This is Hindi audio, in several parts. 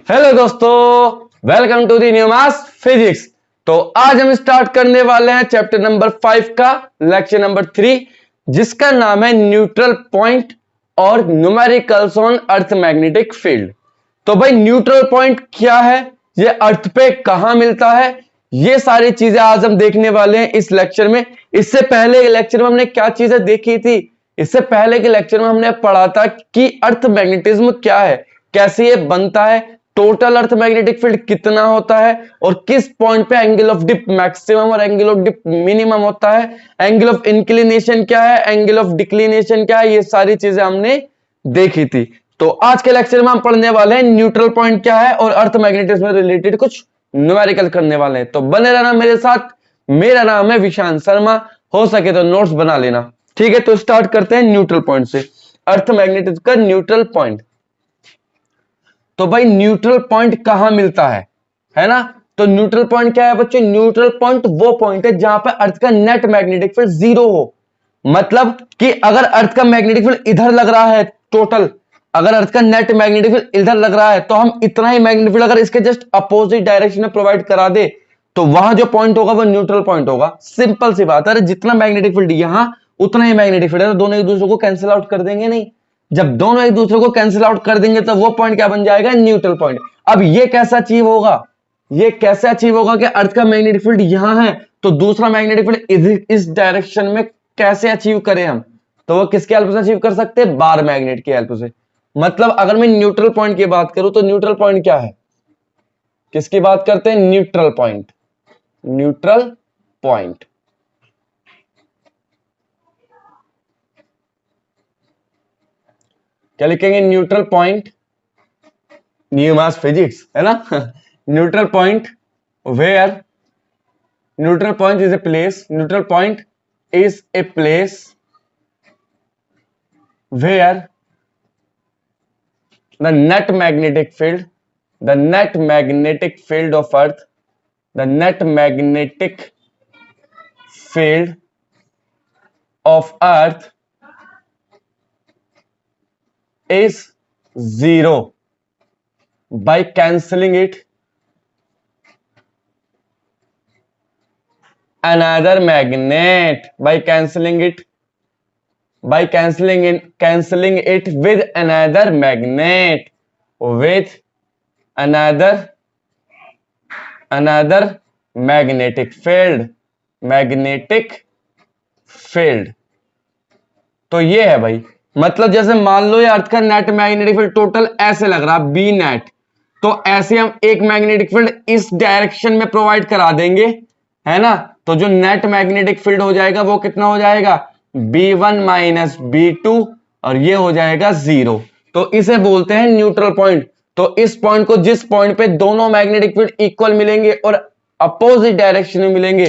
हेलो दोस्तों, welcome to the new mass physics. तो आज हम स्टार्ट करने वाले हैं चैप्टर नंबर 5 का लेक्चर नंबर 3, जिसका नाम है न्यूट्रल पॉइंट और numericals on earth magnetic field. तो भाई न्यूट्रल पॉइंट क्या है, ये अर्थ पे कहां मिलता है, ये सारी चीजें आज हम देखने वाले हैं इस लेक्चर में। इससे पहले के लेक्चर में हमने क्या चीजें देखी थी? इससे पहले के लेक्चर में हमने पढ़ा था कि अर्थ मैग्नेटिज्म क्या है, कैसे ये बनता है, टोटल अर्थ मैग्नेटिक फील्ड कितना होता है और किस पॉइंट पे एंगल ऑफ डिप मैक्सिमम और एंगल ऑफ डिप मिनिमम होता है, एंगल ऑफ इंक्लिनेशन क्या है, एंगल ऑफ डिक्लिनेशन क्या है, ये सारी चीजें हमने देखी थी। तो आज के लेक्चर में हम पढ़ने वाले हैं न्यूट्रल पॉइंट क्या है और अर्थ मैग्नेटिज्म से रिलेटेड कुछ न्यूमेरिकल करने वाले हैं। तो बने रहना मेरे साथ। मेरा नाम है विशांत शर्मा, हो सके तो नोट्स बना लेना। ठीक है, तो स्टार्ट करते हैं न्यूट्रल पॉइंट से। अर्थ मैग्नेटिज्म का न्यूट्रल पॉइंट। तो भाई न्यूट्रल पॉइंट कहां मिलता है ना? तो न्यूट्रल पॉइंट क्या है बच्चों? न्यूट्रल पॉइंट वो पॉइंट है जहां पर अर्थ का नेट मैग्नेटिक फील्ड जीरो हो। मतलब कि अगर अर्थ का मैग्नेटिक फील्ड इधर लग रहा है टोटल, अगर अर्थ का नेट मैग्नेटिक फील्ड इधर लग रहा है तो हम इतना ही मैग्नेटिक फील्ड अगर इसके जस्ट अपोजिट डायरेक्शन में प्रोवाइड करा दे तो वहां जो पॉइंट होगा वो न्यूट्रल पॉइंट होगा। सिंपल सी बात है, जितना मैग्नेटिक फील्ड यहां उतना ही मैग्नेटिक फील्ड है, तो दोनों एक दूसरे को कैंसिल आउट कर देंगे नहीं। जब दोनों एक दूसरे को कैंसिल आउट कर देंगे तो वो पॉइंट क्या बन जाएगा? Neutral point. अब ये कैसे अचीव होगा? ये कैसे अचीव होगा कि अर्थ का मैग्नेटिक फील्ड यहां है तो दूसरा मैग्नेटिक फील्ड इस डायरेक्शन में कैसे अचीव करें हम? तो वो किसके हेल्प से अचीव कर सकते हैं? बार मैग्नेट की हेल्प से। मतलब अगर मैं न्यूट्रल पॉइंट की बात करूं तो न्यूट्रल पॉइंट क्या है? किसकी बात करते हैं? Neutral point. न्यूट्रल पॉइंट क्या लिखेंगे? Neutral point, new mass physics है ना। Neutral point where, neutral point is a place, neutral point is a place where the net magnetic field, the net magnetic field of earth, the net magnetic field of earth is zero by cancelling it another magnet, by cancelling it with another magnet, with another magnetic field, magnetic field। तो ये है भाई, मतलब जैसे मान लो ये अर्थ का नेट मैग्नेटिक फील्ड टोटल ऐसे लग रहा बी नेट, तो ऐसे हम एक मैग्नेटिक फील्ड इस डायरेक्शन में प्रोवाइड करा देंगे, है ना। तो जो नेट मैग्नेटिक फील्ड हो जाएगा वो कितना हो जाएगा? B1 माइनस B2, और ये हो जाएगा जीरो। तो इसे बोलते हैं न्यूट्रल पॉइंट। तो इस पॉइंट को, जिस पॉइंट पे दोनों मैग्नेटिक फील्ड इक्वल मिलेंगे और अपोजिट डायरेक्शन में मिलेंगे,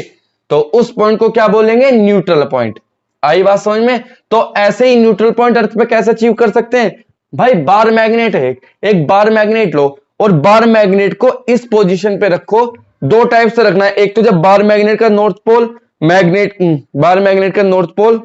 तो उस पॉइंट को क्या बोलेंगे? Neutral point. आई बात समझ में? तो ऐसे ही न्यूट्रल पॉइंट अर्थ पे कैसे अचीव कर सकते हैं भाई? बार मैग्नेट है, एक बार मैग्नेट लो और बार मैग्नेट को इस पोजीशन पे रखो। दो टाइप से रखना है, एक तो जब बार मैग्नेट का नॉर्थ पोल, बार मैग्नेट का नॉर्थ पोल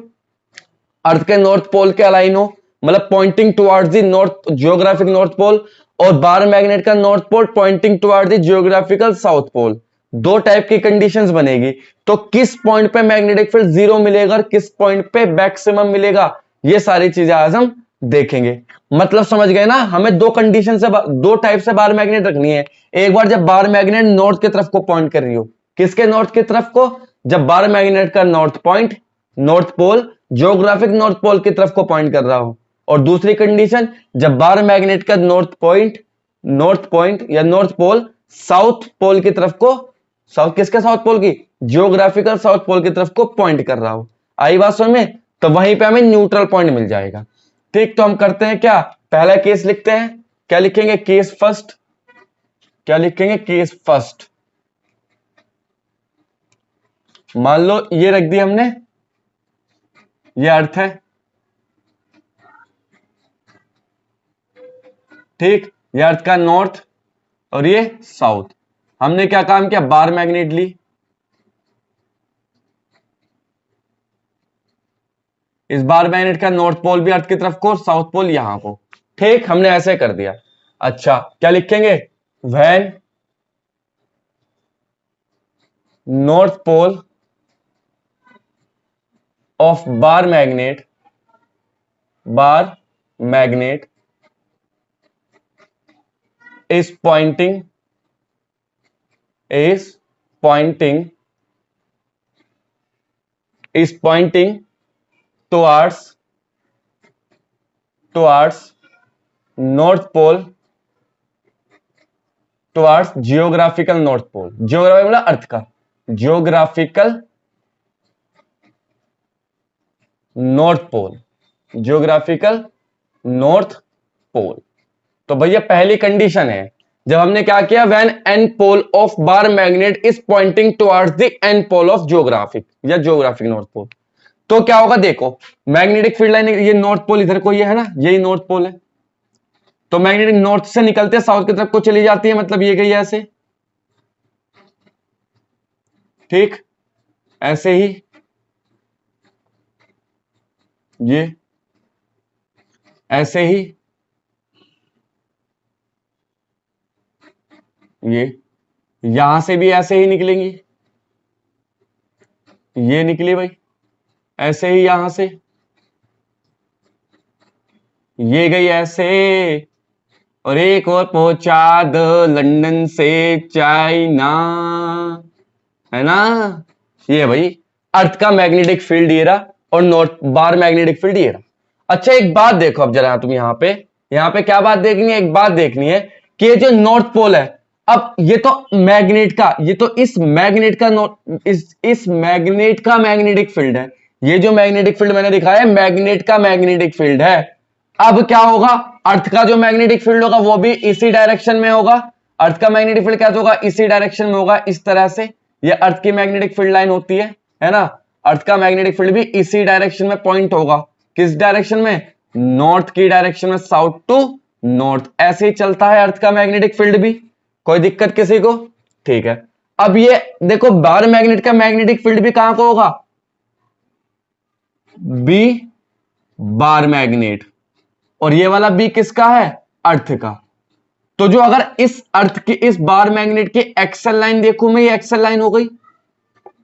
अर्थ के नॉर्थ पोल के अलाइन हो, मतलब pointing towards the north geographic north pole, और बार मैग्नेट का north pole pointing towards the geographical south pole. दो टाइप की कंडीशंस बनेगी। तो किस पॉइंट पे मैग्नेटिक फील्ड जीरो मिलेगा और किस पॉइंट पे मैक्सिमम मिलेगा, ये सारी चीजें आज हम देखेंगे। मतलब समझ गए ना? हमें दो कंडीशन से, दो टाइप से बार मैग्नेट रखनी है। एक बार जब बार मैग्नेट नॉर्थ की तरफ को पॉइंट कर रही हो, किसके नॉर्थ की तरफ को? जब बार मैग्नेट का north point, north pole geographic north pole की तरफ को पॉइंट कर रहा हो। और दूसरी कंडीशन, जब बार मैग्नेट का नॉर्थ पॉइंट या नॉर्थ पोल साउथ पोल की तरफ को, साउथ किसके साउथ पोल की? जियोग्राफिकल साउथ पोल की तरफ को पॉइंट कर रहा हो। आई बात समझ में? तो वहीं पे हमें न्यूट्रल पॉइंट मिल जाएगा। ठीक, तो हम करते हैं क्या? पहला केस लिखते हैं। क्या लिखेंगे? Case first. क्या लिखेंगे? Case first. मान लो ये रख दिया हमने, ये अर्थ है, ठीक, ये अर्थ का नॉर्थ और ये साउथ। हमने क्या काम किया? बार मैग्नेट ली, इस बार मैग्नेट का नॉर्थ पोल भी अर्थ की तरफ को और साउथ पोल यहां को। ठीक, हमने ऐसे कर दिया। अच्छा, क्या लिखेंगे? when north pole of bar magnet is pointing towards north pole, towards geographical north pole. Geography मतलब अर्थ का, geographical north pole, geographical north pole. तो भैया पहली कंडीशन है, जब हमने क्या किया, when N pole of bar magnet is pointing towards the N pole of geographic या जियोग्राफिक नॉर्थ पोल, तो क्या होगा, देखो मैग्नेटिक फील्ड लाइन, ये नॉर्थ पोल इधर को ये है ना, यही नॉर्थ पोल है, तो मैग्नेटिक नॉर्थ से निकलते साउथ की तरफ को चली जाती है, मतलब ये गई ऐसे, ठीक, ऐसे ही ये, ऐसे ही ये, यहां से भी ऐसे ही निकलेंगी, ये निकली भाई, ऐसे ही यहां से ये गई ऐसे, और एक और पहुंचा द लंदन से चाइना, है ना, ये भाई अर्थ का मैग्नेटिक फील्ड ये रहा, और नॉर्थ बार मैग्नेटिक फील्ड ये रहा। अच्छा एक बात देखो अब जरा तुम यहाँ पे क्या बात देखनी है, एक बात देखनी है कि ये जो नॉर्थ पोल है, अब ये तो मैग्नेट का, ये तो इस मैग्नेट का इस मैग्नेट का मैग्नेटिक फील्ड है, ये जो मैग्नेटिक फील्ड मैंने दिखाया है मैग्नेट का मैग्नेटिक फील्ड है। अब क्या होगा, अर्थ का जो मैग्नेटिक फील्ड होगा वो भी इसी डायरेक्शन में होगा, अर्थ का मैग्नेटिक फील्ड कैसे होगा, इसी डायरेक्शन में होगा, इस तरह से, ये अर्थ की मैग्नेटिक फील्ड लाइन होती है ना, अर्थ का मैग्नेटिक फील्ड भी इसी डायरेक्शन में पॉइंट होगा, किस डायरेक्शन में, नॉर्थ की डायरेक्शन में, साउथ टू नॉर्थ, ऐसे ही चलता है अर्थ का मैग्नेटिक फील्ड भी, कोई दिक्कत किसी को, ठीक है। अब ये देखो बार मैग्नेट का मैग्नेटिक फील्ड भी कहां को होगा, बी बार मैग्नेट, और ये वाला बी किसका है, अर्थ का। तो जो अगर इस अर्थ की इस बार मैग्नेट की एक्सल लाइन देखूं मैं, ये एक्सल लाइन हो गई,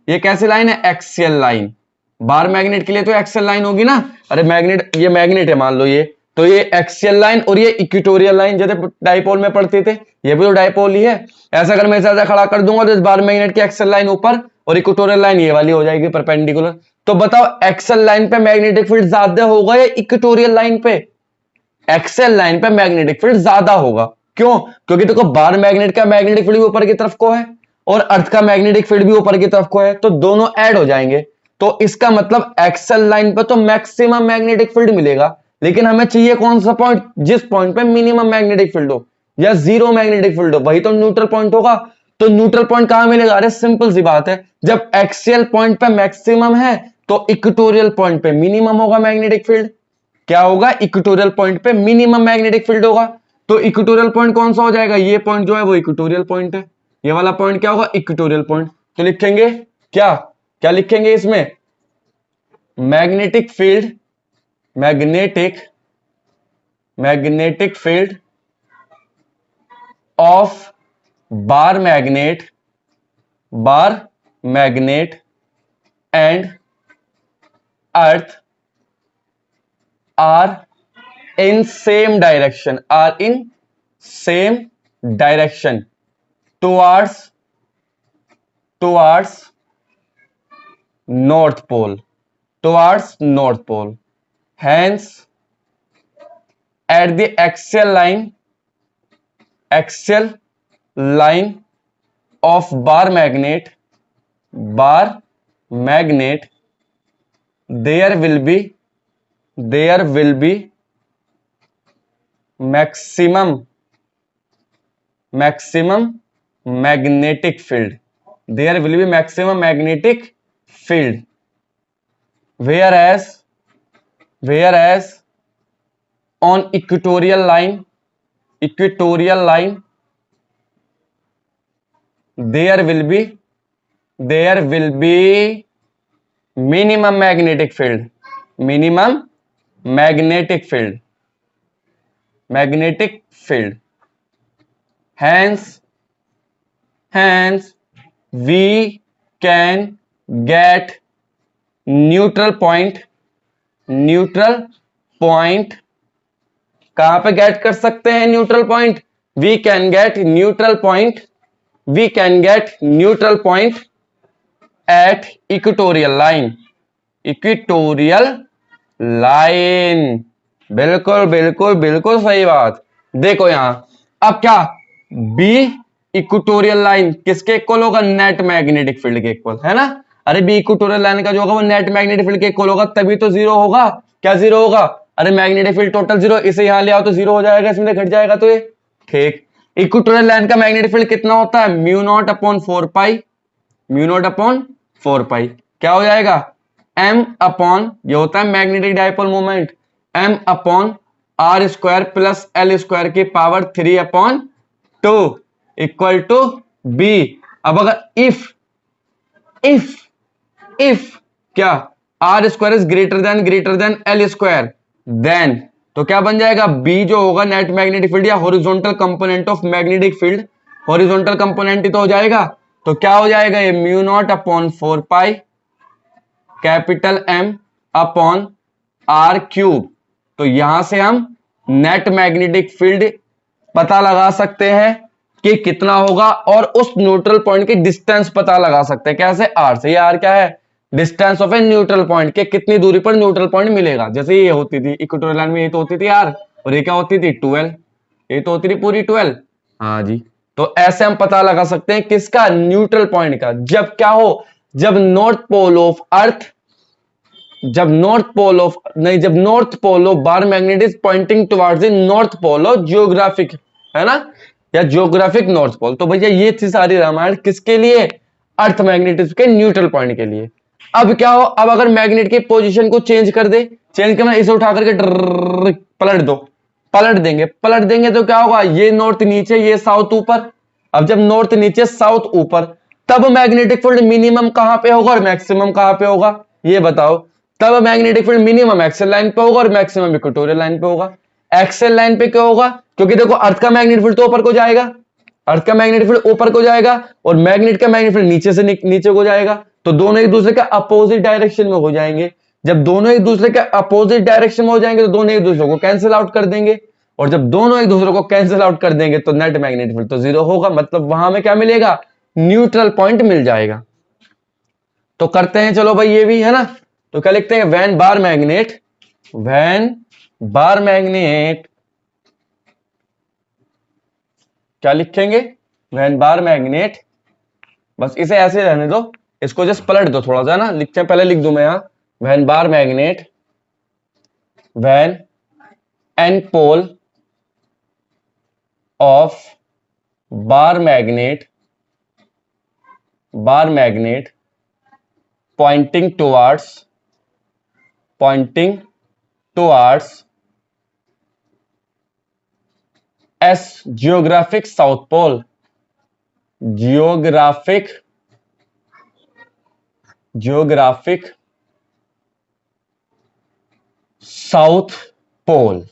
ये कैसे लाइन है, एक्सियल लाइन, बार मैग्नेट के लिए तो एक्सियल लाइन होगी ना, अरे मैग्नेट, ये मैग्नेट है मान लो ये, तो ये एक्सियल लाइन और ये इक्वेटोरियल लाइन, जैसे डाइपोल में पढ़ते थे, ये भी तो डाइपोल ही है, ऐसा अगर मैं ऐसा खड़ा कर दूंगा तो इस बार मैग्नेट की एक्सियल लाइन ऊपर और इक्वेटोरियल लाइन ये वाली हो जाएगी परपेंडिकुलर। तो बताओ एक्सियल लाइन पे मैग्नेटिक फील्ड ज्यादा होगा या इक्वेटोरियल लाइन पे, एक्सियल लाइन पे मैग्नेटिक फील्ड ज्यादा होगा, क्यों, क्योंकि देखो बार मैग्नेट का मैग्नेटिक फील्ड भी ऊपर की तरफ को है और अर्थ का मैग्नेटिक फील्ड भी ऊपर की तरफ को है, तो दोनों ऐड हो जाएंगे, तो इसका मतलब एक्सियल लाइन पे तो मैक्सिमम मैग्नेटिक फील्ड मिलेगा, लेकिन हमें चाहिए कौन सा पॉइंट, जिस पॉइंट पे मिनिमम मैग्नेटिक फील्ड हो या जीरो मैग्नेटिक फील्ड हो, वही तो न्यूट्रल पॉइंट होगा। तो न्यूट्रल पॉइंट कहां मिलेगा, अरे सिंपल सी बात है, जब एक्सियल पॉइंट पे मैक्सिमम है तो इक्वेटोरियल पॉइंट पे मिनिमम होगा मैग्नेटिक फील्ड, क्या होगा, इक्वेटोरियल पॉइंट पे मिनिमम मैग्नेटिक फील्ड होगा, तो इक्वेटोरियल पॉइंट कौन सा हो जाएगा, ये पॉइंट जो है वो इक्वेटोरियल पॉइंट है, ये वाला पॉइंट क्या होगा, इक्वेटोरियल पॉइंट। तो लिखेंगे क्या, क्या लिखेंगे इसमें, magnetic field, magnetic field of bar magnet and earth are in same direction towards north pole, hence at the axial line of bar magnet there will be maximum magnetic field, there will be maximum magnetic field, whereas on equatorial line there will be minimum magnetic field, hence we can get neutral point कहां पे गेट कर सकते हैं neutral point? We can get neutral point at equatorial line. बिल्कुल बिल्कुल बिल्कुल सही बात। देखो यहां अब क्या, बी इक्वेटोरियल लाइन किसके इक्वल होगा? नेट मैग्नेटिक फील्ड के इक्वल, है ना? अरे बी इक्वेटोरियल लाइन का जो होगा वो नेट मैग्नेटिक फील्ड के इक्वल होगा, तभी तो जीरो होगा। क्या जीरो होगा? अरे मैग्नेटिक फील्ड टोटल जीरो, इसे यहां ले आओ तो जीरो हो जाएगा, इसमें घट जाएगा तो ये ठीक। इक्वेटोरियल लाइन का मैग्नेटिक फील्ड कितना होता है? Mu naught upon 4 pi. क्या हो जाएगा? m अपॉन, ये होता है magnetic dipole moment, m upon R square plus L square की पावर 3/2 इक्वल टू बी। अब अगर इफ क्या R square is greater than L square, then तो क्या बन जाएगा? बी जो होगा नेट मैग्नेटिक फील्ड या horizontal component of magnetic field, horizontal component ही तो हो जाएगा। तो क्या हो जाएगा? ये mu naught upon 4 pi capital M upon R cube. तो यहां से हम नेट मैग्नेटिक फील्ड पता लगा सकते हैं कि कितना होगा, और उस न्यूट्रल पॉइंट की डिस्टेंस पता लगा सकते हैं। कैसे? आर से। ये आर क्या है? Distance of a neutral point के कितनी दूरी पर न्यूट्रल पॉइंट मिलेगा। जैसे ये होती थी इक्वेटोरियल लाइन में, ये तो होती थी आर, और ये क्या होती थी? 12। ये तो होती थी पूरी 12। हाँ जी। तो ऐसे हम पता लगा सकते हैं किसका? न्यूट्रल पॉइंट का। जब क्या हो? जब नॉर्थ पोल ऑफ अर्थ, जब north pole of bar magnet is pointing towards the north pole of geographic, है ना, या जियोग्राफिक नॉर्थ पोल। तो भैया ये थी सारी रामायण किसके लिए? अर्थ मैग्नेटिज्म के न्यूट्रल पॉइंट के लिए। अब क्या हो? अब अगर मैग्नेट की पोजीशन को चेंज कर दे, चेंज करना, इसे उठा करके पलट दो, पलट देंगे तो क्या होगा? ये नॉर्थ नीचे, ये साउथ ऊपर। अब जब नॉर्थ नीचे साउथ ऊपर, तब मैग्नेटिक फील्ड मिनिमम कहां पे होगा और मैक्सिमम कहां पे होगा? ये बताओ। तब magnetic field minimum axial line पे होगा और मैक्सिमम इक्वेटोरियल लाइन पे होगा। एक्सेल लाइन पे क्यों होगा? क्योंकि देखो अर्थ का मैग्नेटिक फील्ड तो ऊपर को जाएगा, अर्थ का मैग्नेटिक फील्ड ऊपर को जाएगा, और मैग्नेट का मैग्नेटिक फील्ड नीचे से नीचे को जाएगा। तो दोनों एक दूसरे के अपोजिट डायरेक्शन में हो जाएंगे। जब दोनों एक दूसरे के अपोजिट डायरेक्शन में हो जाएंगे तो दोनों एक दूसरे को कैंसिल आउट कर देंगे, और जब दोनों एक दूसरे को कैंसिल आउट कर देंगे तो नेट मैग्नेटिक फील्ड तो जीरो होगा। मतलब वहां में क्या मिलेगा? न्यूट्रल पॉइंट मिल जाएगा। तो करते हैं चलो भाई ये भी, है ना। तो क्या लिखते हैं? वैन बार मैग्नेट क्या लिखेंगे? वैन बार मैग्नेट, बस इसे ऐसे रहने दो, इसको जस्ट पलट दो थोड़ा सा ना, लिखते हैं, पहले लिख दूं मैं यहां, when bar magnet, when N pole of bar magnet pointing towards S geographic south pole, geographic south pole,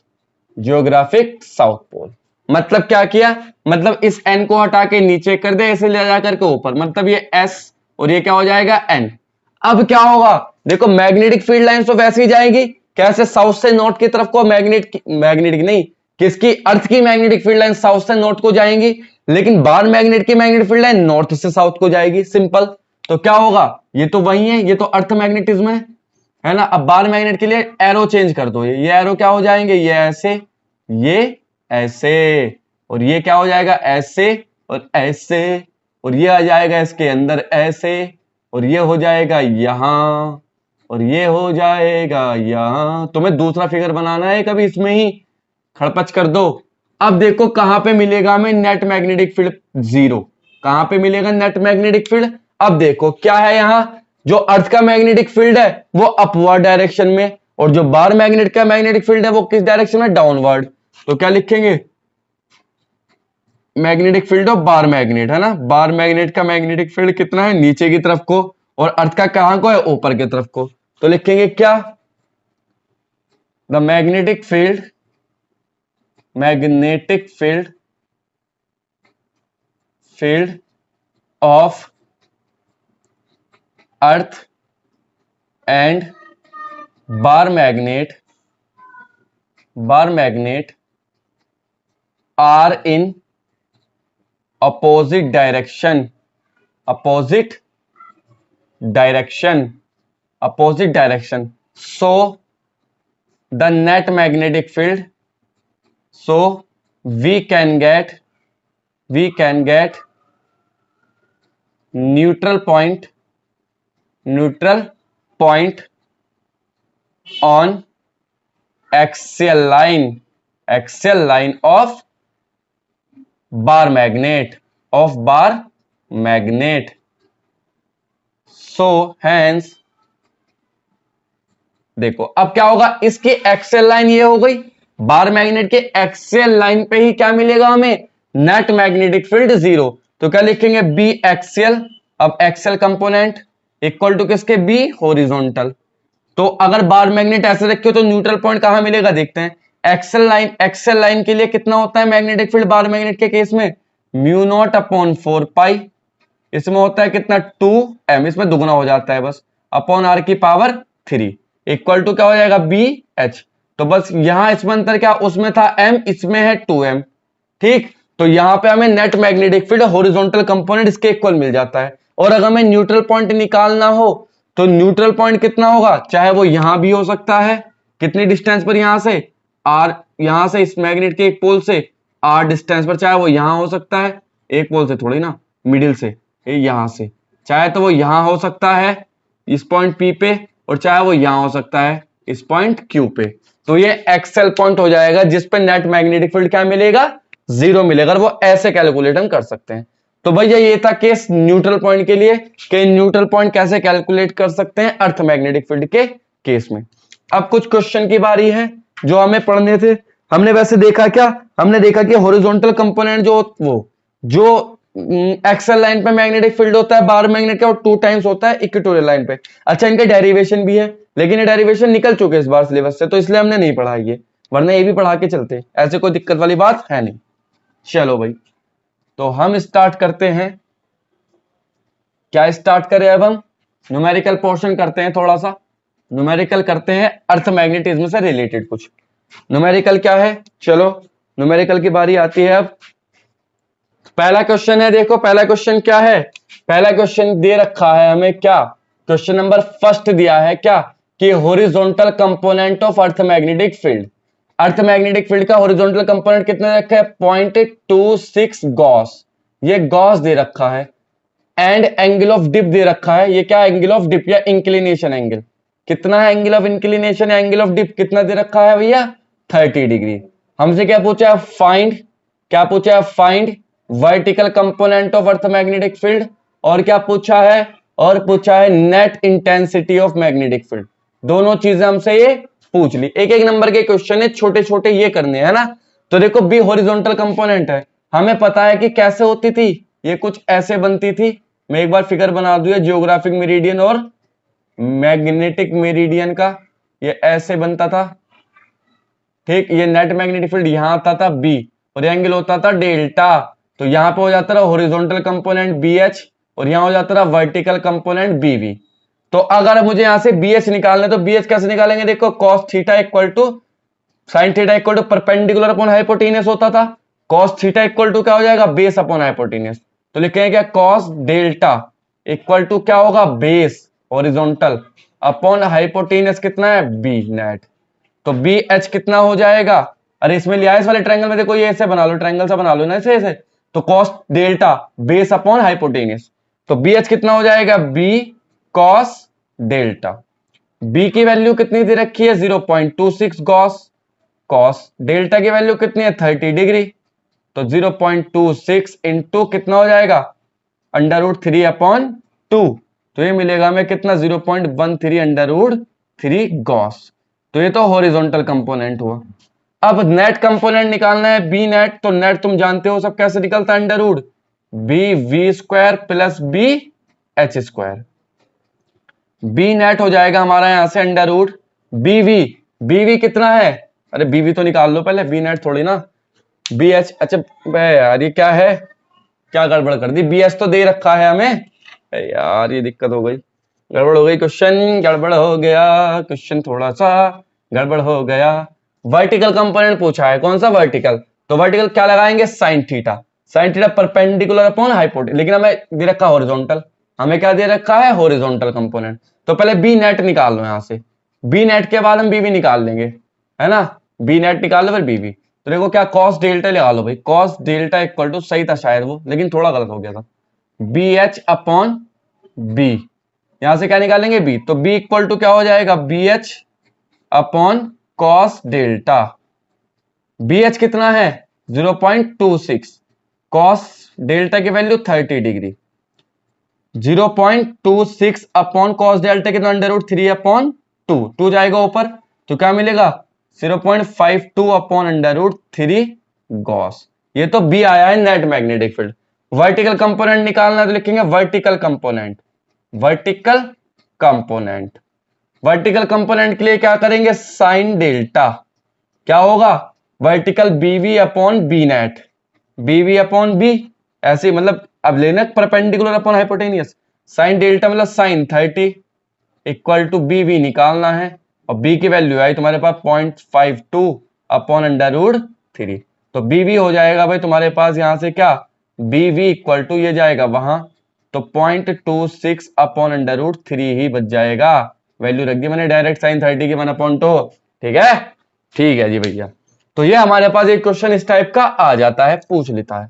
geographic south pole. मतलब क्या किया? मतलब इस एन को हटा के नीचे कर दे, इसे ले जाकर के ऊपर, मतलब ये एस और ये क्या हो जाएगा? एन। अब क्या होगा? देखो मैग्नेटिक फील्ड लाइन तो वैसे ही जाएगी, कैसे? साउथ से नॉर्थ की तरफ को मैग्नेटिक नहीं, किसकी? अर्थ की मैग्नेटिक फील्ड लाइन साउथ से नॉर्थ को जाएंगी, लेकिन बार मैग्नेट की मैग्नेटिक फील्ड लाइन नॉर्थ से साउथ को जाएगी। सिंपल। तो क्या होगा? ये तो वही है, ये तो अर्थ मैग्नेटिज्म है ना। अब बार मैग्नेट के लिए एरो चेंज कर दो, ये एरो क्या हो जाएंगे? ये ऐसे, ये ऐसे, और ये क्या हो जाएगा? ऐसे और ऐसे, और ये आ जाएगा इसके अंदर ऐसे, और ये हो जाएगा यहां, और ये हो जाएगा यहां। तुम्हें दूसरा फिगर बनाना है कभी, इसमें ही खड़पच कर दो। अब देखो कहां पे मिलेगा हमें नेट मैग्नेटिक फील्ड? जीरो। कहां पे मिलेगा नेट मैग्नेटिक फील्ड? अब देखो क्या है यहां, जो अर्थ का मैग्नेटिक फील्ड है वो अपवर्ड डायरेक्शन में, और जो बार मैग्नेट का मैग्नेटिक फील्ड है वो किस डायरेक्शन में? डाउनवर्ड। तो क्या लिखेंगे? Magnetic field of bar magnet, है ना। बार मैग्नेट का मैग्नेटिक फील्ड कितना है? नीचे की तरफ को, और अर्थ का कहां को है? ऊपर की तरफ को। तो लिखेंगे क्या? The magnetic field field of earth and bar magnet are in opposite direction. So the net magnetic field, so we can get neutral point on axial line of bar magnet. So hence, देखो अब क्या होगा, इसकी एक्सियल लाइन ये हो गई, बार मैग्नेट के एक्सियल लाइन पे ही क्या मिलेगा हमें, नेट मैग्नेटिक फील्ड 0। तो क्या लिखेंगे, बी एक्सियल। अब एक्सियल कंपोनेंट इक्वल टू किसके, बी हॉरिजॉन्टल। तो अगर बार मैग्नेट ऐसे रखे हो तो न्यूट्रल पॉइंट कहां मिलेगा, देखते हैं। एक्सियल लाइन के लिए कितना होता है मैग्नेटिक फील्ड बार मैग्नेट के केस में, म्यू नॉट अपॉन 4 पाई। इसमें होता है कितना, 2m, इसमें दुगना हो जाता है बस, अपॉन r की पावर 3 इक्वल टू क्या हो जाएगा, बी एच। तो बस यहां इसमें अंतर क्या, उसमें था m, इसमें है 2m। ठीक, तो यहां पे हमें net magnetic field horizontal component इसके इक्वल मिल जाता है। और अगर हमें न्यूट्रल पॉइंट निकालना हो तो न्यूट्रल पॉइंट कितना होगा, चाहे वो यहां भी हो सकता है, कितनी डिस्टेंस पर, यहां से r, यहां से इस मैग्नेट के एक पोल से r डिस्टेंस पर, चाहे वो यहां हो सकता है, एक पोल से थोड़ी ना, मिडिल से, यहां से, चाहे तो वो यहां हो सकता है इस पॉइंट P पे, और चाहे वो यहां हो सकता है इस पॉइंट Q पे। तो ये एक्सेल पॉइंट हो जाएगा जिस पे नेट मैग्नेटिक फील्ड क्या मिलेगा, 0 मिलेगा। वो ऐसे कैलकुलेट हम कर सकते हैं। तो भैया ये था केस न्यूट्रल पॉइंट के लिए, कि न्यूट्रल पॉइंट कैसे कैलकुलेट कर सकते हैं अर्थ मैग्नेटिक फील्ड के केस में। अब कुछ क्वेश्चन की बारी है जो हमें पढ़ने थे। हमने वैसे देखा क्या, हमने देखा कि हॉरिजॉन्टल कंपोनेंट जो एक्सल लाइन पे मैग्नेटिक फील्ड होता है बार मैग्नेट का, वो 2 टाइम्स होता है इक्वेटोरियल लाइन पे। अच्छा, इनका डेरिवेशन भी है, लेकिन ये डेरिवेशन निकल चुके इस बार सिलेबस से, तो इसलिए हमने नहीं पढ़ा ये, वरना ये भी पढ़ा के चलते, ऐसे कोई दिक्कत वाली बात है नहीं। चलो भाई, तो हम स्टार्ट करते हैं। क्या स्टार्ट करें, अब हम न्यूमेरिकल पोर्शन करते हैं, थोड़ा सा न्यूमेरिकल करते हैं, अर्थ मैग्नेटिज्म से रिलेटेड कुछ न्यूमेरिकल। क्या है, चलो न्यूमेरिकल की बारी आती है। अब पहला क्वेश्चन है, देखो पहला क्वेश्चन क्या है, पहला क्वेश्चन दे रखा है हमें, क्या क्वेश्चन नंबर फर्स्ट दिया है, क्या कि horizontal component of earth magnetic field. Earth magnetic field का हॉरिजॉन्टल कंपोनेंट कितना रखा है, 0.26 गॉस, ये गॉस दे रखा है। एंड एंगल ऑफ डिप दे रखा है, ये क्या एंगल ऑफ डिप या इंक्लिनेशन एंगल, कितना है एंगल ऑफ इंक्लिनेशन या एंगल ऑफ डिप, कितना दे रखा है भैया, 30 डिग्री। हमसे क्या पूछा है, फाइंड, क्या पूछा है, find vertical component of earth magnetic field, और क्या पूछा है, और पूछा है net intensity of magnetic field. दोनों चीजें हमसे ये पूछ ली। एक एक नंबर के क्वेश्चन है, छोटे छोटे ये करने हैं ना। तो देखो बी हॉरिजॉन्टल कंपोनेंट है, हमें पता है कि कैसे होती थी, ये कुछ ऐसे बनती थी। मैं एक बार फिगर बना दूं, जियोग्राफिक मेरिडियन और मैग्नेटिक मेरिडियन का, ये ऐसे बनता था। ठीक, ये नेट मैग्नेटिक फील्ड यहां आता था बी, और एंगल होता था डेल्टा। तो यहां पे हो जाता रहा हॉरिजॉन्टल कंपोनेंट बी एच, और यहां हो जाता रहा वर्टिकल कंपोनेंट बी वी। तो अगर मुझे यहां से बी एच निकालना है तो बी एच कैसे निकालेंगे, देखो cos theta equal to sine theta equal to perpendicular upon hypotenuse होता था। कॉस थीटा इक्वल टू क्या हो जाएगा, बेस अपॉन हाइपोटेन्यूस। तो लिखेंगे क्या, कॉस डेल्टा इक्वल टू क्या होगा, बेस हॉरिजॉन्टल अपॉन हाइपोटेन्यूस कितना है, बी नेट। तो बी एच कितना हो जाएगा, अरे इसमें लिया है इस वाले ट्रायंगल में, देखो ये ऐसे बना लो, ट्रायंगल सा बना लो ना ऐसे। तो cos delta base upon hypotenuse, तो बी एच कितना हो जाएगा, बी कॉस डेल्टा। बी की वैल्यू कितनी दे रखी है, 0.26 गॉस, कॉस डेल्टा की वैल्यू कितनी है, 30 डिग्री। तो 0.26 इंटू कितना हो जाएगा, √3/2। तो ये मिलेगा हमें कितना, 0.13 √3 गॉस। तो ये तो हॉरिजॉन्टल कंपोनेंट हुआ। अब नेट कंपोनेंट निकालना है बी नेट, तो नेट तुम जानते हो सब कैसे निकलता है, under B V square plus B H square. B net हो जाएगा हमारा यहां से अंडर बी वी कितना है, अरे बी वी तो निकाल लो पहले, बी नेट थोड़ी ना, बी एच। अच्छा यार ये क्या है, क्या गड़बड़ कर दी, बी एच तो दे रखा है हमें। यार ये दिक्कत हो गई, गड़बड़ हो गई, क्वेश्चन गड़बड़ हो गया, क्वेश्चन थोड़ा सा गड़बड़ हो गया। वर्टिकल कंपोनेंट पूछा है, कौन सा वर्टिकल, तो वर्टिकल क्या लगाएंगे, sine theta. Sine theta perpendicular upon hypotenuse, लेकिन हमें दे रखा हॉरिजॉन्टल, हमें क्या दे रखा है, हॉरिजॉन्टल कंपोनेंट। तो पहले बी नेट निकाल लो यहां से, बी नेट के बाद हम बी निकाल लेंगे, है ना, बी नेट निकाल लो फिर बी। तो देखो क्या, कॉस डेल्टा लगा लो भाई, कॉस डेल्टा इक्वल टू, सही था शायद वो, लेकिन थोड़ा गलत हो गया था, बी एच अपॉन बी, यहां से क्या निकालेंगे बी, तो बी इक्वल टू क्या हो जाएगा, B H upon cos delta. B H कितना है 0.26, कॉस डेल्टा की value 30 degree, 0.26 upon cos delta कितना, अंडर रूट 3 अपॉन 2 जाएगा ऊपर, तो क्या मिलेगा 0.52 अपॉन अंडर रूट 3 गॉस। ये तो बी आया है net magnetic field. Vertical component निकालना है तो लिखेंगे vertical component, vertical component. Vertical component के लिए क्या करेंगे, साइन डेल्टा, क्या होगा वर्टिकल बीवी अपॉन बी नेट, बीवी अपॉन बी, ऐसे मतलब अब लेना perpendicular upon hypotenuse, sine delta मतलब साइन 30 इक्वल टू बीवी निकालना है, और बी की वैल्यू आई तुम्हारे पास 0.52 अपॉन अंडर रूट 3, तो बीवी हो जाएगा भाई तुम्हारे पास यहां से क्या, बीवी इक्वल टू ये जाएगा वहां, तो 0.26 अपॉन अंडर रूट 3 ही बच जाएगा, वैल्यू रख दी मैंने डायरेक्ट, साइन 30 की 1/2, ठीक है, ठीक है जी भैया। तो ये हमारे पास एक क्वेश्चन इस टाइप का आ जाता है, पूछ लेता है।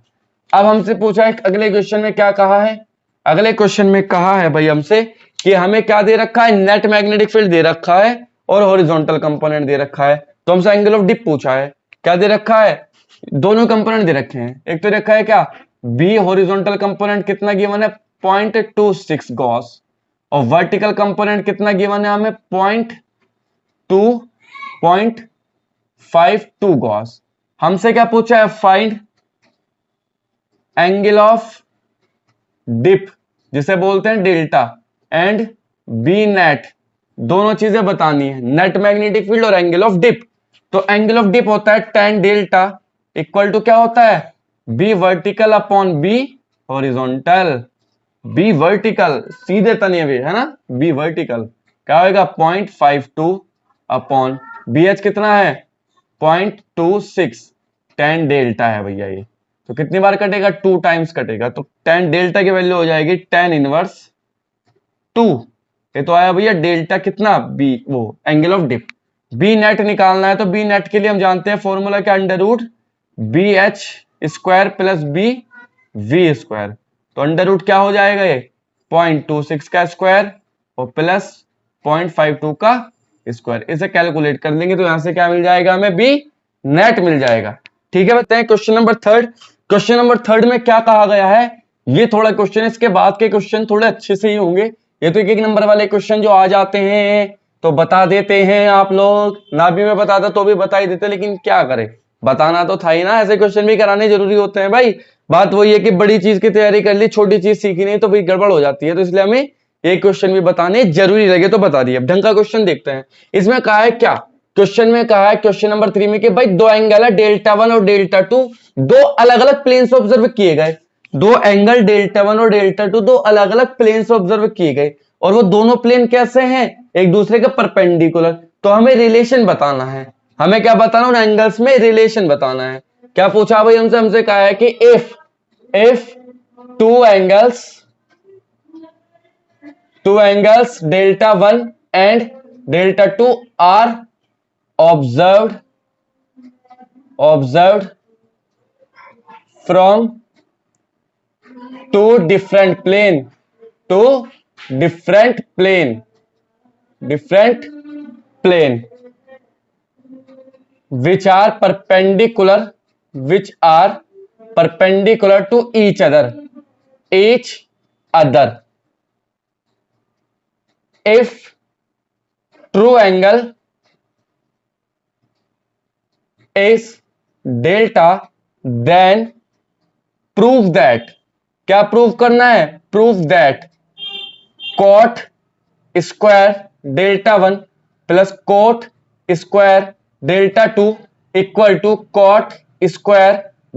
अब हमसे पूछा है अगले क्वेश्चन में क्या कहा है, अगले क्वेश्चन में कहा है भाई हमसे कि हमें क्या दे रखा है, नेट मैग्नेटिक फील्ड दे रखा है और हॉरिजॉन्टल कंपोनेंट दे रखा है, तो हमसे एंगल ऑफ डिप पूछा है, क्या दे रखा है, दोनों कंपोनेंट दे रखे हैं, एक तो रखा है क्या, बी हॉरिजॉन्टल कंपोनेंट कितना गिवन है 0.26 गॉस, और वर्टिकल कंपोनेंट कितना गिवन है हमें 0.52 गॉस। हमसे क्या पूछा है, फाइंड एंगल ऑफ डिप जिसे बोलते हैं डेल्टा, एंड बी नेट, दोनों चीजें बतानी है, नेट मैग्नेटिक फील्ड और एंगल ऑफ डिप। तो एंगल ऑफ डिप होता है tan डेल्टा इक्वल टू क्या होता है, B vertical upon B horizontal, B vertical सीधे तने हुए है ना, बी वर्टिकल क्या होगा 0.52 अपॉन बी एच कितना है 0.26, tan डेल्टा है भैया ये, तो कितनी बार कटेगा 2 टाइम्स कटेगा, तो tan डेल्टा की वैल्यू हो जाएगी tan इनवर्स 2, ये तो आया भैया डेल्टा कितना बी, वो angle of dip. B net निकालना है, तो बी नेट के लिए हम जानते हैं फॉर्मूला क्या, under root B H square plus B V square, तो अंडर रूट क्या हो जाएगा ये 0.26 का स्क्वायर और प्लस 0.52 का स्क्वायर, इसे कैलकुलेट कर लेंगे तो यहां से क्या मिल जाएगा हमें, बी नेट मिल जाएगा। ठीक है, बताएं question number third. Question number third में क्या कहा गया है, ये थोड़ा क्वेश्चन, इसके बाद के क्वेश्चन थोड़े अच्छे से ही होंगे, ये तो एक नंबर वाले क्वेश्चन जो आ जाते हैं तो बता देते हैं आप लोग, ना भी मैं बताता तो भी बता ही देते, लेकिन क्या करें, बताना तो था ही ना, ऐसे क्वेश्चन भी कराने जरूरी होते हैं भाई। बात वही है कि बड़ी चीज की तैयारी कर ली, छोटी चीज सीखी नहीं तो भाई गड़बड़ हो जाती है, तो इसलिए हमें एक क्वेश्चन भी बताने जरूरी लगे तो बता दिए। अब ढंग का क्वेश्चन देखते हैं, इसमें कहा है क्या, क्वेश्चन में कहा है क्वेश्चन नंबर 3 में कि भाई दो एंगल है डेल्टा 1 और डेल्टा 2, दो अलग अलग प्लेन से ऑब्जर्व किए गए, दो एंगल डेल्टा 1 और डेल्टा 2 दो अलग अलग प्लेन से ऑब्जर्व किए गए, और वो दोनों प्लेन कैसे हैं, एक दूसरे के परपेंडिकुलर, तो हमें रिलेशन बताना है, हमें क्या बताना, उन एंगल्स में रिलेशन बताना है। क्या पूछा भाई हमसे, हमसे कहा है कि if two angles delta 1 and delta 2 are observed from two different plane which are perpendicular to each other, if true angle is delta, then prove that, क्या प्रूव करना है, prove that cot square delta 1 plus cot square delta 2 equal to cot square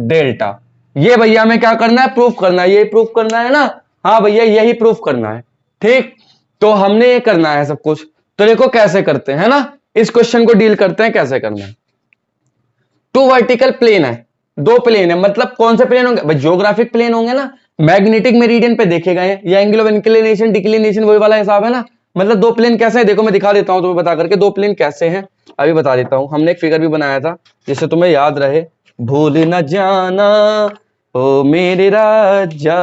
delta, ये भैया हमें क्या करना है, प्रूफ करना है, ये प्रूफ करना है ना, हाँ भैया यही प्रूफ करना है, ठीक। तो हमने ये करना है सब कुछ। तो देखो कैसे करते हैं ना, इस क्वेश्चन को डील करते हैं कैसे करना है। टू वर्टिकल प्लेन है, दो प्लेन है, मतलब कौन से प्लेन होंगे भाई, ज्योग्राफिक प्लेन होंगे ना, मैग्नेटिक मेरिडियन पे देखे गए, ये एंगल ऑफ इंक्लिनेशन डिक्लिनेशन वही वाला हिसाब है ना। मतलब दो प्लेन कैसे है, देखो मैं दिखा देता हूं तुम्हें बता करके दो प्लेन कैसे हैं, अभी बता देता हूं। हमने एक फिगर भी बनाया था जिससे तुम्हें याद रहे, भूल न जाना ओ मेरे राजा।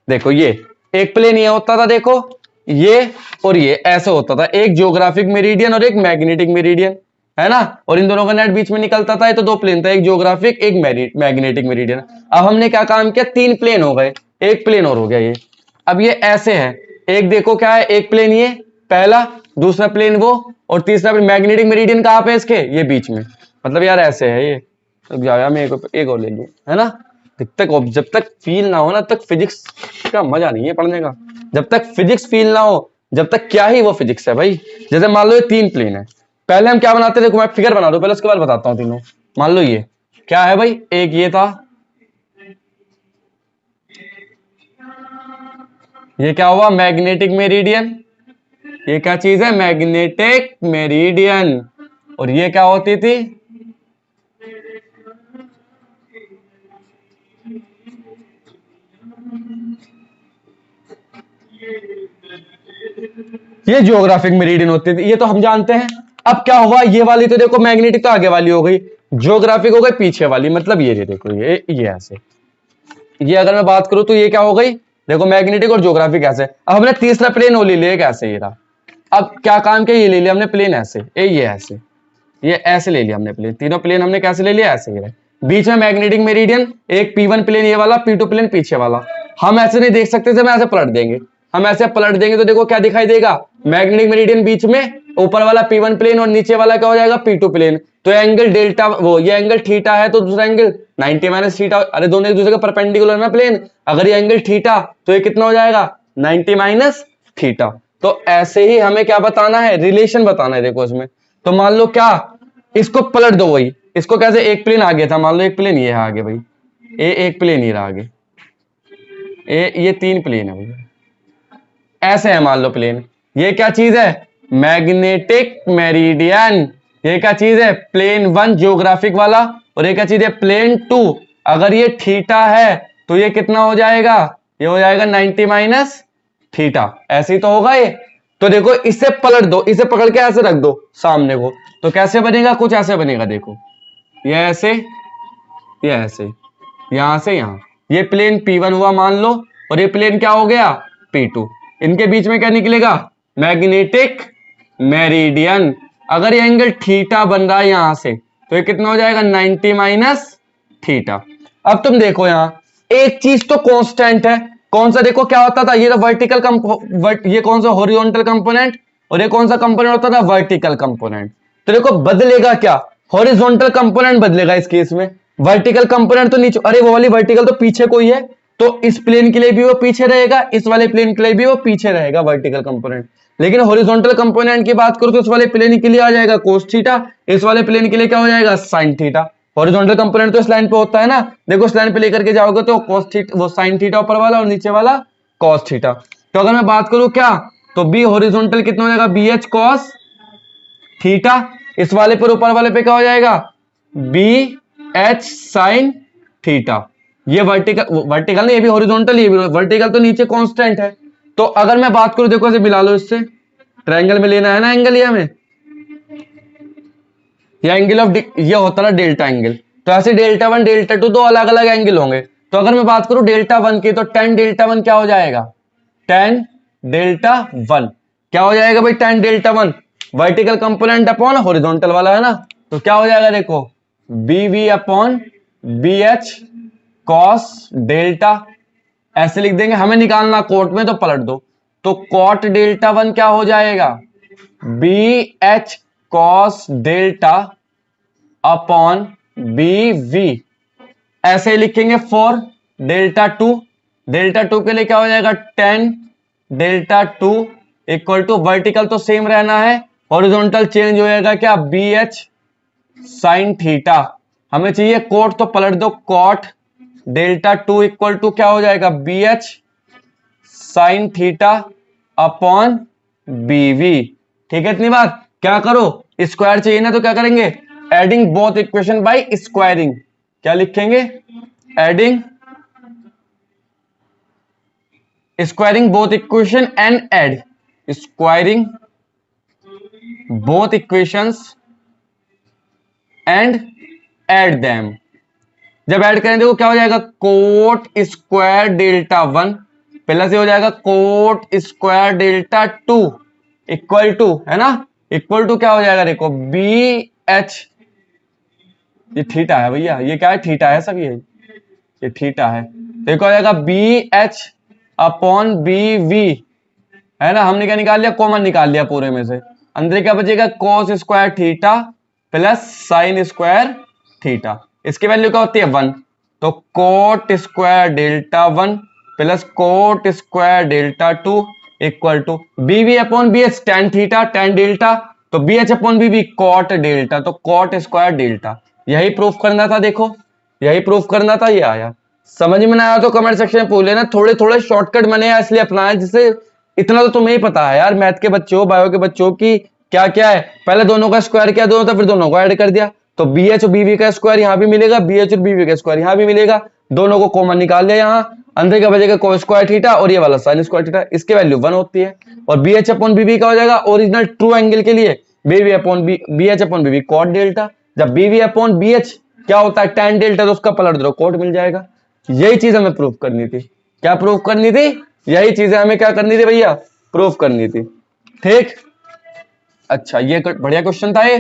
देखो ये एक प्लेन ये होता था, देखो ये और ये ऐसे होता था, एक ज्योग्राफिक मेरिडियन और एक मैग्नेटिक मेरिडियन, है ना। और इन दोनों का नेट बीच में निकलता था, ये तो दो प्लेन था, एक ज्योग्राफिक एक मैग्नेटिक मेरिडियन। अब हमने क्या काम किया, तीन प्लेन हो गए, एक प्लेन और हो गया ये। अब ये ऐसे है, एक देखो क्या है, एक प्लेन ये पहला, दूसरा प्लेन वो, और तीसरा प्लेन। मैग्नेटिक मेरिडियन कहां पे इसके, ये बीच में, मतलब यार ऐसे है ये। यार मैं एक और ले लूं, है ना। जब तक फील ना हो ना, तक फिजिक्स का मजा नहीं है पढ़ने का। जब तक फिजिक्स फील ना हो, जब तक क्या ही वो फिजिक्स है भाई। जैसे मान लो ये तीन प्लेन है, पहले हम क्या बनाते थे, देखो मैं फिगर बना दूं पहले, उसके बाद बताता हूं तीनों। मान लो ये क्या है भाई, एक ये था, ये क्या हुआ, मैग्नेटिक मेरिडियन, ये क्या चीज है, मैग्नेटिक मेरिडियन। और ये क्या होती थी, ये ज्योग्राफिक मेरिडियन होती थी, ये तो हम जानते हैं। अब क्या हुआ, ये वाली तो देखो मैग्नेटिक तो आगे वाली हो गई, ज्योग्राफिक हो गई पीछे वाली, मतलब ये देखो ये ऐसे। ये अगर मैं बात करूं तो ये क्या हो गई, देखो मैग्नेटिक और ज्योग्राफिक ऐसे। अब हमने तीसरा प्लेन वो ले लिया कैसे, ये रहा। अब क्या काम किया, ये ले लिया हमने प्लेन ऐसे, ये ऐसे, ये ऐसे ले लिया हमने प्लेन, तीनों प्लेन हमने कैसे ले लिया, ऐसे ही रहे। बीच में मैग्नेटिक मेरिडियन, एक P1 प्लेन ये वाला, P2 प्लेन पीछे वाला। हम ऐसे नहीं देख सकते, हम ऐसे पलट देंगे, हम ऐसे पलट देंगे तो देखो क्या दिखाई देगा, मैग्नेटिक मेरिडियन बीच में, ऊपर वाला P1 प्लेन और नीचे वाला क्या हो जाएगा, P2 प्लेन। तो एंगल डेल्टा, वो ये एंगल थीटा है तो दूसरा एंगल 90 माइनस थीटा, अरे दोनों एक दूसरे के परपेंडिकुलर ना प्लेन, अगर ये एंगल थीटा तो ये कितना हो जाएगा, 90 माइनस थीटा। तो ऐसे ही हमें क्या बताना है, रिलेशन बताना है, देखो इसमें। तो मान लो क्या, इसको पलट दो, वही इसको कैसे, एक प्लेन आगे था, मान लो एक प्लेन ये है आगे भाई, एक प्लेन ही रहा आगे, ये तीन प्लेन है भाई, ऐसे है मान लो प्लेन। ये क्या चीज है, मैग्नेटिक मेरिडियन। ये क्या चीज है, प्लेन वन ज्योग्राफिक वाला। और ये क्या चीज है, प्लेन टू। अगर ये थीटा है तो ये कितना हो जाएगा, ये हो जाएगा 90 माइनस थीटा, ऐसे ही तो होगा ये। तो देखो इसे पलट दो, इसे पकड़ के ऐसे रख दो सामने को, तो कैसे बनेगा, कुछ ऐसे बनेगा, देखो ये ऐसे, ये ऐसे, यहां से यहां। ये प्लेन P1 हुआ मान लो, और ये प्लेन क्या हो गया, P2। इनके बीच में क्या निकलेगा, मैग्नेटिक मेरिडियन। अगर ये एंगल थीटा बन रहा है यहां से, तो ये कितना हो जाएगा, 90 माइनस थीटा। अब तुम देखो यहां एक चीज तो कांस्टेंट है, कौन सा, देखो क्या होता था, ये तो वर्टिकल ये कौन सा, हॉरिजॉन्टल कंपोनेंट, और ये कौन सा कंपोनेंट होता था, वर्टिकल कंपोनेंट। तो देखो बदलेगा क्या, हॉरिजॉन्टल कंपोनेंट बदलेगा इस केस में, वर्टिकल कंपोनेंट तो नीचे, अरे वो वाली वर्टिकल तो पीछे कोई है, तो इस प्लेन के लिए भी वो पीछे रहेगा, इस वाले प्लेन के लिए भी वो पीछे रहेगा वर्टिकल कंपोनेंट। लेकिन हॉरिजॉन्टल कंपोनेंट की बात करो तो इस वाले प्लेन के लिए आ जाएगा कोस थीटा, इस वाले प्लेन के लिए क्या हो जाएगा, साइन थीटा। हॉरिजॉन्टल कंपोनेंट तो इस लाइन पे होता है ना, देखो इस लाइन पे लेकर के जाओगे तो कोस थीटा, वो साइन थीटा ऊपर वाला और नीचे वाला कॉस थीटा। तो अगर मैं बात करूं क्या, तो बी हॉरिजॉन्टल कितना हो जाएगा, बी एच कॉस थीटा। इस वाले पर ऊपर वाले पे क्या हो जाएगा, बी एच साइन थीटा। ये वर्टिकल नहीं, ये भी हॉरिजॉन्टल, ये भी वर्टिकल, तो नीचे कांस्टेंट है। तो अगर मैं बात करूं, देखो इसे मिला लो इससे, ट्रायंगल में लेना है ना एंगल, ये हमें, ये एंगल ऑफ, ये होता ना डेल्टा एंगल। तो ऐसे डेल्टा वन डेल्टा टू दो अलग अलग एंगल होंगे। तो अगर मैं बात करूं डेल्टा वन की, तो टेन डेल्टा वन क्या हो जाएगा, टेन डेल्टा वन क्या हो जाएगा भाई, tan delta one vertical component upon horizontal वाला है ना, तो क्या हो जाएगा, देखो B V upon B H cos delta, ऐसे लिख देंगे। हमें निकालना कोट में, तो पलट दो, तो कॉट डेल्टा वन क्या हो जाएगा, B H cos delta upon B V, ऐसे ही लिखेंगे for delta two. Delta two के लिए क्या हो जाएगा, tan delta two equal to, vertical तो सेम रहना है, हॉरिजॉन्टल चेंज हो जाएगा क्या, बी एच साइन थीटा। हमें चाहिए कोट, तो पलट दो, cot delta two equal to क्या हो जाएगा, B H sine theta upon B V. ठीक है, इतनी बात। क्या करो, स्क्वायर चाहिए ना, तो क्या करेंगे, adding both equation by squaring. क्या लिखेंगे, adding squaring both equation and add, squaring both equations and add them. जब ऐड करें देखो क्या हो जाएगा, cot square delta one plus ये हो जाएगा cot square delta two equal to, है ना, इक्वल टू क्या हो जाएगा, देखो बी एच, ये थीटा है भैया, ये क्या है, थीटा है सब, ये थीटा है, तो क्या हो जाएगा B H upon B V, है ना। हमने क्या निकाल लिया, कॉमन निकाल लिया पूरे में से, अंदर क्या बचेगा, cos square theta plus sine square theta. इसकी वैल्यू क्या होती है, 1, तो cot square delta 1 plus cot square delta 2 equal to B V upon B H tan theta tan delta, तो B H upon B V cot delta, तो कॉट स्क्वायर डेल्टा। यही प्रूफ करना था, देखो यही प्रूफ करना था, ये आया। समझ में ना आया तो कमेंट सेक्शन में पूछ लेना, थोड़े थोड़े शॉर्टकट मैंने इसलिए अपनाया, जिससे इतना तो तुम्हें ही पता है यार, मैथ के बच्चों, बायो के बच्चों की क्या क्या है, पहले दोनों का स्क्वायर किया दोनों, तो फिर दोनों को ऐड कर दिया, तो बी एच और बीवी का स्क्वायर यहां भी मिलेगा, बी एच और बीवी का स्क्वायर यहां भी मिलेगा, दोनों को कॉमन निकाल लिया, यहां अंदर का बचेगा कोस स्क्वायर थीटा और ये वाला साइन स्क्वायर थीटा, इसकी वैल्यू 1 होती है। और बी एच अपॉन बीवी का हो जाएगा ओरिजिनल ट्रू एंगल के लिए बीवी अपॉन बी एच अपॉन बीवी कॉट डेल्टा, जब बीवी अपॉन बी एच क्या होता है tan डेल्टा, तो उसका पलट दो कोट मिल जाएगा। यही चीज हमें प्रूफ करनी थी, क्या प्रूफ करनी थी, यही चीजें हमें क्या करनी थी भैया, प्रूफ करनी थी। ठीक, अच्छा ये बढ़िया क्वेश्चन था ये,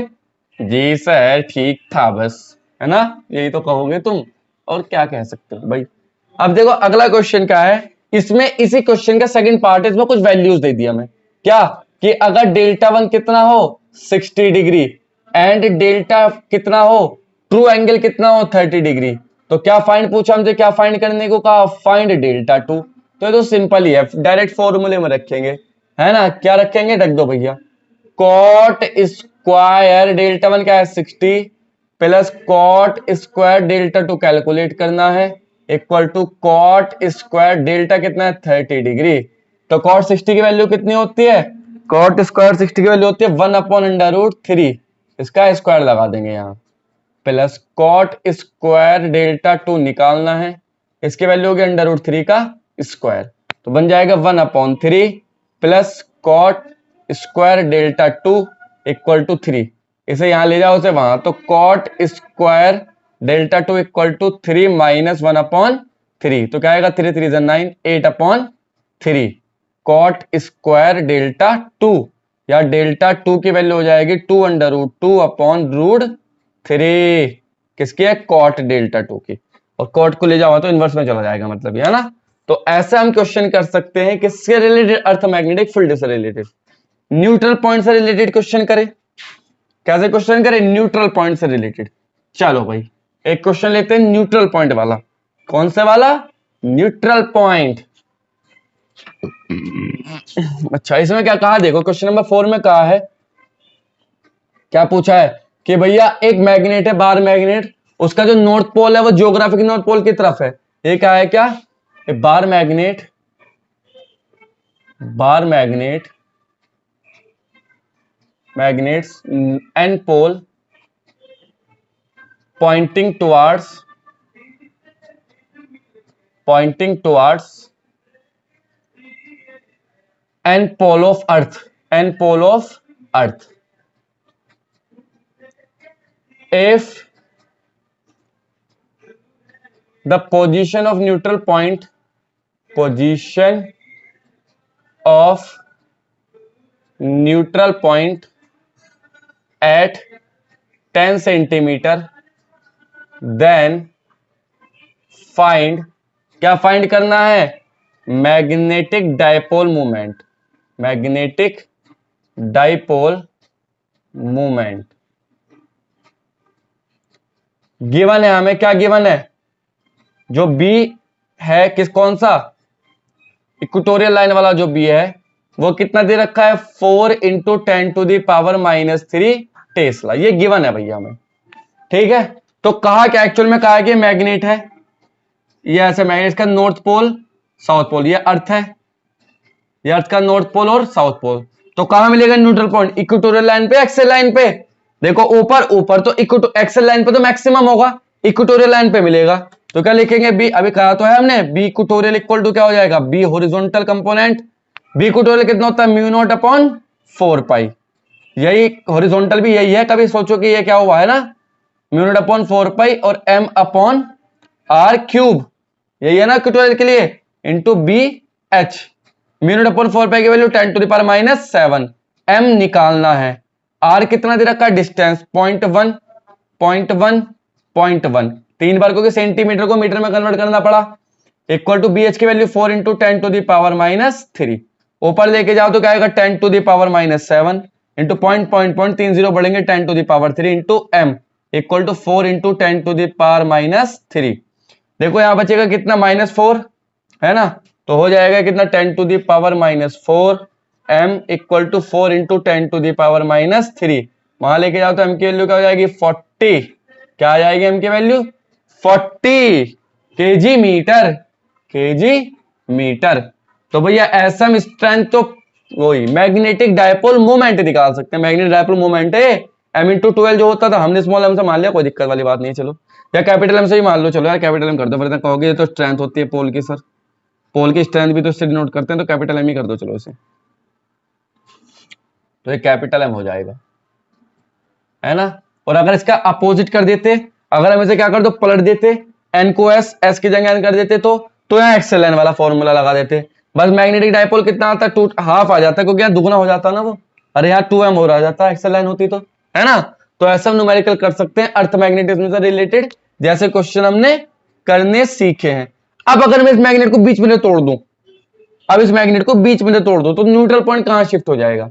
जी सर ठीक था बस, है ना, यही तो कहोगे तुम, और क्या कह सकते हो भाई। अब देखो अगला क्वेश्चन क्या है, इसमें इसी क्वेश्चन का सेकंड पार्ट है, इसमें कुछ वैल्यूज दे दिया मैं, क्या कि अगर डेल्टा 1 कितना हो 60 डिग्री एंड डेल्टा कितना हो ट्रू एंगल कितना हो 30 डिग्री, तो क्या फाइंड पूछा हमसे, क्या फाइंड करने को कहा, फाइंड डेल्टा 2। तो ये तो सिंपल ही है, डायरेक्ट फॉर्मूले में रखेंगे, है ना, क्या रखेंगे, रख दो भैया, कॉट स्क्वायर डेल्टा 1 क्या है 60 plus cot square delta 2 calculate करना है equal to cot square delta कितना है 30 डिग्री। तो कॉट 60 की वैल्यू कितनी होती है, कॉट स्क्वायर 60 की वैल्यू होती है 1 अपॉन अंडर रूट 3, इसका स्क्वायर लगा देंगे यहाँ, प्लस कॉट स्क्वायर डेल्टा 2 निकालना है, इसकी वैल्यू होगी अंडर रूट 3 का स्क्वायर, तो बन जाएगा 1 upon 3 plus cot square delta 2 equal to 3, इसे यहां ले जाओ उसे वहां, तो cot square delta 2 equal to 3 minus 1 upon 3, तो क्या आएगा 3 3 9 8 अपॉन 3, कॉट स्क्वायर डेल्टा 2 या डेल्टा 2 की वैल्यू हो जाएगी 2 अंडर रूट 2 अपॉन रूट 3, किसकी है, कॉट डेल्टा 2 की, और कॉट को ले जाओ तो इनवर्स में चला जाएगा, मतलब ये है ना। तो ऐसा हम क्वेश्चन कर सकते हैं, किससे रिलेटेड, अर्थमैग्नेटिक फील्ड से रिलेटेड, न्यूट्रल पॉइंट से रिलेटेड क्वेश्चन करें, कैसे क्वेश्चन करें, न्यूट्रल पॉइंट से रिलेटेड। चलो भाई एक क्वेश्चन लेते हैं न्यूट्रल पॉइंट वाला, कौन से वाला, न्यूट्रल पॉइंट। अच्छा इसमें क्या कहा, देखो क्वेश्चन नंबर 4 में कहा है, क्या पूछा है कि भैया एक मैग्नेट है, बार मैग्नेट, उसका जो नॉर्थ पोल है वो ज्योग्राफिक नॉर्थ पोल की तरफ है, ये क्या है, क्या bar magnet, bar magnet magnets and pole pointing towards and pole of earth if the position of neutral point at 10 centimeter, then find, क्या फाइंड करना है, magnetic dipole movement, magnetic dipole movement. Given है हमें, क्या गिवन है, जो बी है किस, कौन सा, इक्वेटोरियल लाइन वाला जो बी है वो कितना दे रखा है, 4 into 10 to the power -3 tesla, ये गिवन है भैया हमें। ठीक है, तो कहा क्या, एक्चुअल में कहा कि मैग्नेट है, ये ऐसे मैग्नेट का नॉर्थ पोल साउथ पोल, ये अर्थ है, ये अर्थ का नॉर्थ पोल और साउथ पोल। तो कहां मिलेगा न्यूट्रल पॉइंट? इक्वेटोरियल लाइन पे, एक्सेल लाइन पे। देखो ऊपर तो एक्सेल लाइन पे तो मैक्सिमम होगा, इक्वेटोरियल लाइन पे मिलेगा। तो क्या लिखेंगे? बी, अभी कहा तो है हमने, बी इक्वेटोरियल इक्वल टू क्या हो जाएगा? B horizontal component. B equatorial कितना होता है? Mu naught upon 4 pi. यही हॉरिजॉन्टल भी यही है, कभी सोचो कि ये क्या हुआ है ना, म्यू नॉट अपॉन 4 पाई और एम अपॉन आर क्यूब, यही है ना इक्वेटोरियल के लिए, into B H. Mu naught upon 4 pi की value 10 to the power minus 7। M निकालना है, आर कितना दे रखा है? डिस्टेंस 0.1 0.1 0.1, 3 बार क्योंकि सेंटीमीटर को मीटर में कन्वर्ट करना पड़ा। इक्वल टू बी एच की value 4 into 10 to the power minus 3। ऊपर लेके जाओ तो क्या आएगा? 10 to the power minus 7 into point 3 0 बढ़ेंगे 10 to the power 3 into M equal to 4 into 10 to the power minus 3। देखो यहां बचेगा कितना? -4 है ना, तो हो जाएगा कितना? 10 to the power minus 4 M equal to 4 into 10 to the power minus 3। वहां लेके जाओ तो एम की वैल्यू क्या हो जाएगी? 40। क्या आ जाएगी एम की value? 40 kg metre, kg metre. तो भैया एसएम स्ट्रेंथ तो वही मैग्नेटिक डायपोल मोमेंट निकाल सकते हैं। मैग्नेटिक डायपोल मोमेंट है एम इंटू 12 जो होता था, हमने स्मॉल एम से मान लिया, कोई दिक्कत वाली बात नहीं है। चलो या कैपिटल एम से ही मान लो, चलो यार कैपिटल एम कर दो, फिर कहोगे तो स्ट्रेंथ होती है पोल की। सर पोल की स्ट्रेंथ भी तो इससे डिनोट करते हैं, तो कैपिटल एम ही कर दो चलो इसे, तो ये कैपिटल एम हो जाएगा, है ना। और अगर इसका अपोजिट कर देते, अगर हम इसे क्या कर दो? पलट देते, एन को एस की जगह एन कर देते, तो यहाँ एक्सेल एन वाला फॉर्मूला लगा देते। बस मैग्नेटिक डायपोल कितना आता है? 2 हाफ आ जाता है, क्योंकि यहाँ दुगना हो जाता है ना वो। अरे यहाँ 2m हो रहा जाता है एक्सेल लाइन होती तो, है ना। तो ऐसा न्यूमेरिकल कर सकते हैं अर्थ मैग्नेटिज्म से रिलेटेड, जैसे क्वेश्चन हमने करने सीखे हैं। अब अगर मैं इस मैग्नेट को बीच में से तोड़ दूं, अब इस मैग्नेट को बीच में से तोड़ दूं, तो न्यूट्रल पॉइंट कहां शिफ्ट हो जाएगा?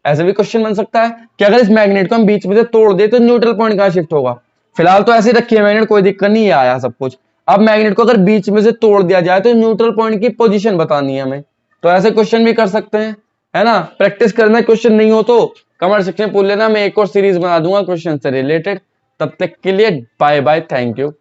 ऐसे भी क्वेश्चन बन सकता है कि अगर इस मैग्नेट को हम बीच में से तोड़ दे तो न्यूट्रल पॉइंट कहां शिफ्ट होगा? फिलहाल तो ऐसे ही रखिए मैग्नेट, कोई दिक्कत नहीं आया सब कुछ। अब मैग्नेट को अगर बीच में से तोड़ दिया जाए तो न्यूट्रल पॉइंट की पोजीशन बतानी है हमें, तो ऐसे क्वेश्चन भी कर सकते हैं, है ना। प्रैक्टिस करना, क्वेश्चन नहीं हो तो कमेंट सेक्शन में पूछ लेना, मैं एक और सीरीज बना दूंगा क्वेश्चन से रिलेटेड। तब तक के लिए बाय बाय, थैंक यू।